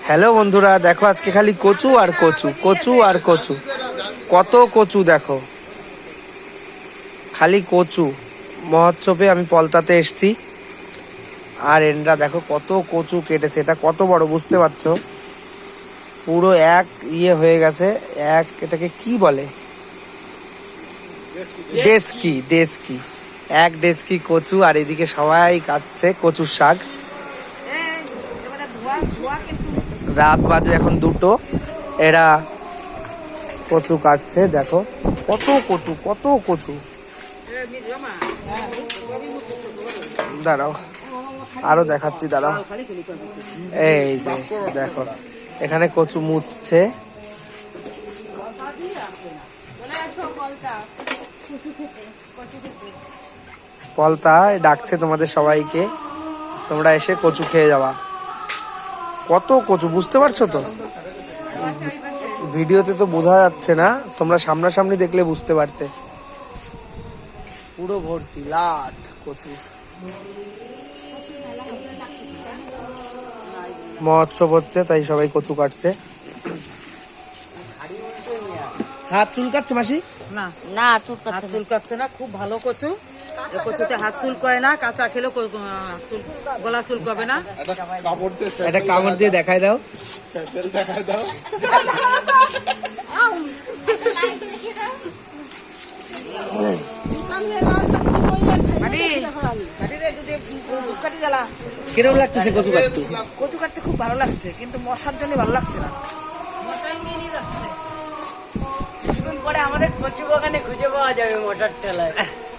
Hello বন্ধুরা, দেখো আজকে খালি কচু আর কচু, কচু আর কচু। কত কচু দেখো, খালি কচু। মহোৎসবে আমি পলতাতে এসছি, আর এনরা দেখো কত কচু কেটেছে। এটা কত বড় বুঝতে পারছো? পুরো এক হয়ে গেছে। এটাকে কি বলে? ডেস্কি, ডেস্কি। এক ডেস্কি কচু। আর এদিকে সবাই কাটছে কচুর শাক। রাত বাজে এখন 2টো, এরা কচু কাটছে। দেখো কত কচু, কত কচু। দাঁড়াও, আরো দেখাচ্ছি, দাঁড়াও। এই যে দেখো, এখানে কচু মুছছে। পলতা ডাকছে তোমাদের সবাইকে, তোমরা এসে কচু খেয়ে যাওয়া। কত কচু বুঝতে পারছো তো? ভিডিওতে তো বোঝা যাচ্ছে না, তোমরা সামনাসামনি দেখলে বুঝতে পারতে। পুরো ভর্তি লাট কচু। মহোৎসব হচ্ছে তাই সবাই কচু কাটছে। হাত চুলকাচ্ছে মাসি? না না, হাত চুলকাচ্ছে না। খুব ভালো কচু। কচুতে হাত চুলকায় না, কাঁচা খেলেও গলা চুলকাবে না। এটা কামড় দিয়ে দেখাই দাও। কিরকম লাগতেছে কচু কাটতে? কচু কাটতে খুব ভালো লাগছে, কিন্তু মশার জন্য ভালো লাগছে না। কিছুদিন পরে আমাদের কচু বাগানে খুঁজে পাওয়া যাবে মশার ঠেলায়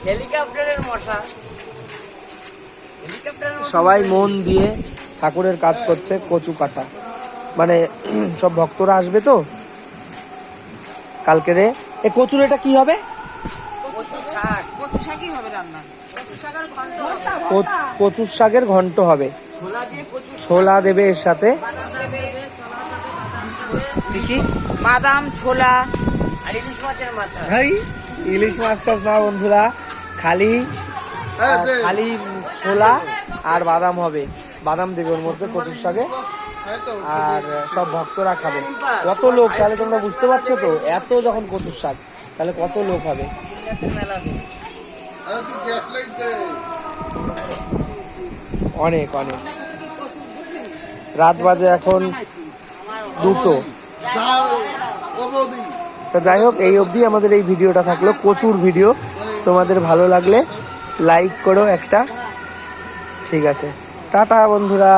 হেলিকপ্টারের মশা। সবাই মন দিয়ে ঠাকুরের কাজ করছে। কচু কাটা মানে সব ভক্তরা আসবে তো কালকে রে। এ কচুর এটা কি হবে? কচু শাকই হবে রান্না। কচুর শাকের ঘন্ট হবে। ছোলা দেবে এর সাথে, কি বাদাম, ছোলা আর ইলিশ মাছের মাথা। ভাই ইলিশ মাছ টাছ না বন্ধুরা, খালি খালি ছোলা আর বাদাম হবে। বাদাম দেবে ওর মধ্যে কচুর শাকে, আর সব ভক্তরা খাবে। কত লোক তাহলে তোমরা বুঝতে পারছো তো? এত যখন কচুর শাক, তাহলে কত লোক হবে। অনেক অনেক। রাত বাজে এখন 2টো। তা যাই হোক, এই অবধি আমাদের এই ভিডিওটা থাকলো, কচুর ভিডিও। তোমাদের ভালো লাগলে লাইক করো একটা। ঠিক আছে, টাটা বন্ধুরা।